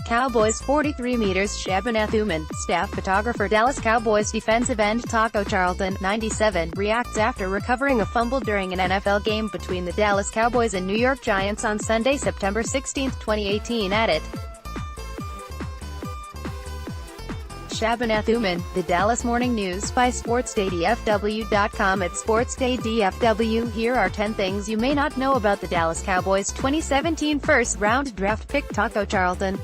Cowboys 43 meters Shaban Athuman, staff photographer Dallas Cowboys defensive end Taco Charlton, 97, reacts after recovering a fumble during an NFL game between the Dallas Cowboys and New York Giants on Sunday, September 16, 2018 at it. Shaban Athuman, The Dallas Morning News by SportsDayDFW.com at SportsDayDFW. Here are 10 things you may not know about the Dallas Cowboys' 2017 first-round draft pick Taco Charlton.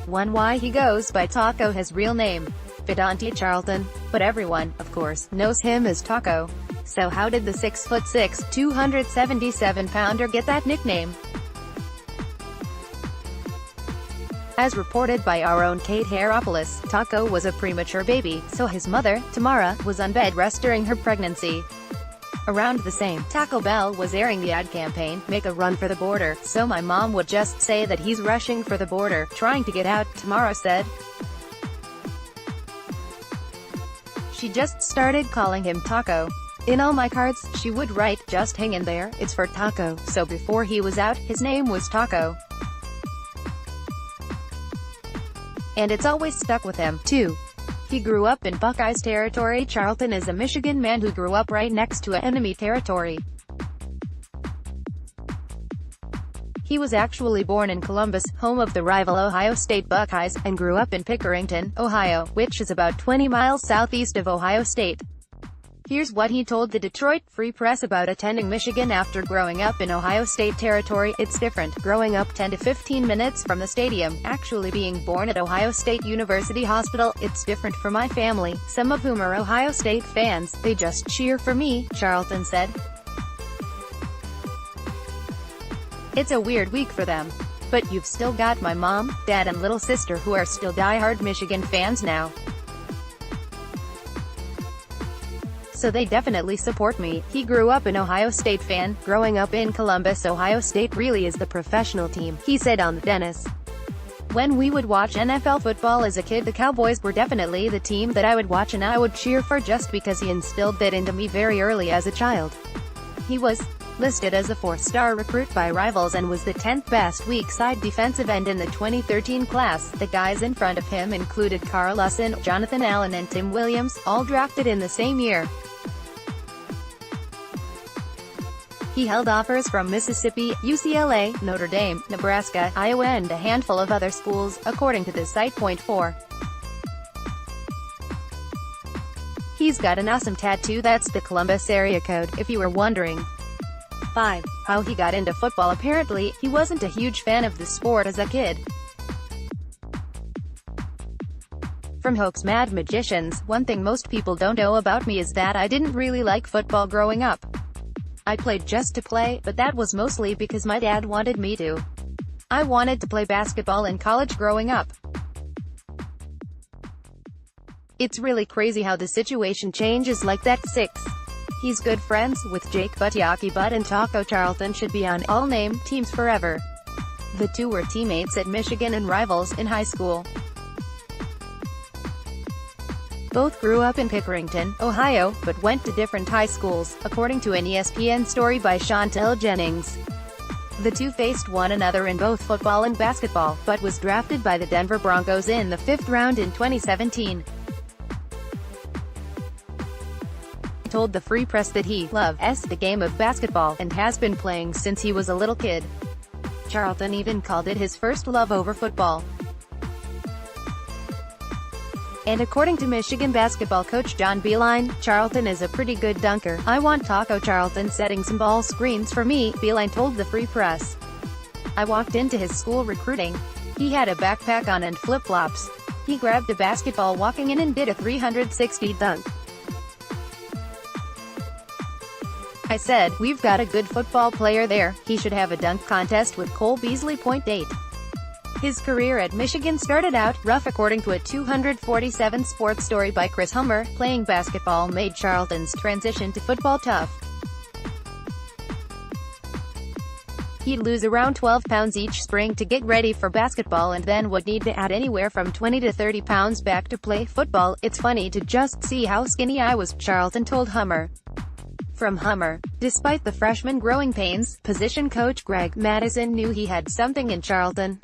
1. Why he goes by Taco. His real name, Vidauntae Charlton, but everyone, of course, knows him as Taco. So how did the 6'6", 277-pounder get that nickname? As reported by our own Kate Heropoulos, Taco was a premature baby, so his mother, Tamara, was on bed rest during her pregnancy. Around the same, Taco Bell was airing the ad campaign, "Make a Run for the Border," so my mom would just say that he's rushing for the border, trying to get out, Tamara said. She just started calling him Taco. In all my cards, she would write, "Just hang in there, it's for Taco," so before he was out, his name was Taco. And it's always stuck with him, too. He grew up in Buckeyes territory. Charlton is a Michigan man who grew up right next to enemy territory. He was actually born in Columbus, home of the rival Ohio State Buckeyes, and grew up in Pickerington, Ohio, which is about 20 miles southeast of Ohio State. Here's what he told the Detroit Free Press about attending Michigan after growing up in Ohio State territory. "It's different, growing up 10 to 15 minutes from the stadium. Actually being born at Ohio State University Hospital, it's different for my family, some of whom are Ohio State fans. They just cheer for me," Charlton said. "It's a weird week for them. But you've still got my mom, dad and little sister who are still die-hard Michigan fans now. So they definitely support me." He grew up an Ohio State fan, growing up in Columbus. "Ohio State really is the professional team," he said on the Dennis. "When we would watch NFL football as a kid, the Cowboys were definitely the team that I would watch and I would cheer for just because he instilled that into me very early as a child." He was listed as a 4-star recruit by Rivals and was the 10th best weak side defensive end in the 2013 class. The guys in front of him included Carl Lawson, Jonathan Allen and Tim Williams, all drafted in the same year. He held offers from Mississippi, UCLA, Notre Dame, Nebraska, Iowa and a handful of other schools, according to the site. 4. He's got an awesome tattoo that's the Columbus area code, if you were wondering. 5. How he got into football. Apparently, he wasn't a huge fan of the sport as a kid. From Hoax Mad Magicians, "One thing most people don't know about me is that I didn't really like football growing up. I played just to play, but that was mostly because my dad wanted me to. I wanted to play basketball in college growing up. It's really crazy how the situation changes like that." 6. He's good friends with Jake Butiaki Butt and Taco Charlton should be on all-name teams forever. The two were teammates at Michigan and rivals in high school. Both grew up in Pickerington, Ohio, but went to different high schools, according to an ESPN story by Chantel Jennings. The two faced one another in both football and basketball, but was drafted by the Denver Broncos in the 5th round in 2017. He told the Free Press that he loves the game of basketball, and has been playing since he was a little kid. Charlton even called it his first love over football. And according to Michigan basketball coach John Beilein, Charlton is a pretty good dunker. "I want Taco Charlton setting some ball screens for me," Beilein told the Free Press. "I walked into his school recruiting. He had a backpack on and flip-flops. He grabbed a basketball walking in and did a 360 dunk. I said, we've got a good football player there, he should have a dunk contest with Cole Beasley. 8. His career at Michigan started out rough. According to a 247 Sports story by Chris Hummer, playing basketball made Charlton's transition to football tough. He'd lose around 12 pounds each spring to get ready for basketball and then would need to add anywhere from 20 to 30 pounds back to play football. "It's funny to just see how skinny I was," Charlton told Hummer. from Hummer. Despite the freshman growing pains, position coach Greg Madison knew he had something in Charlton.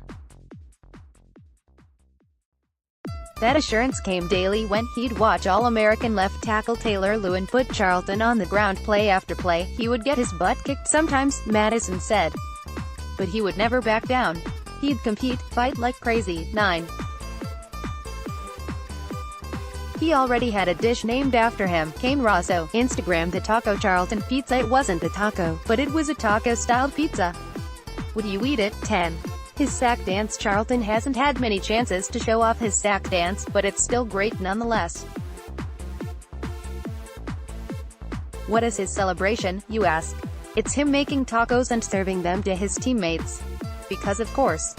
That assurance came daily when he'd watch All-American left tackle Taylor Lewin put Charlton on the ground play after play. He would get his butt kicked sometimes, Madison said, but he would never back down. He'd compete, fight like crazy. 9. He already had a dish named after him. Kane Rosso, Instagram the Taco Charlton pizza. It wasn't a taco, but it was a taco-styled pizza. Would you eat it? 10. His sack dance. Charlton hasn't had many chances to show off his sack dance, but it's still great nonetheless. What is his celebration, you ask? It's him making tacos and serving them to his teammates. Because of course.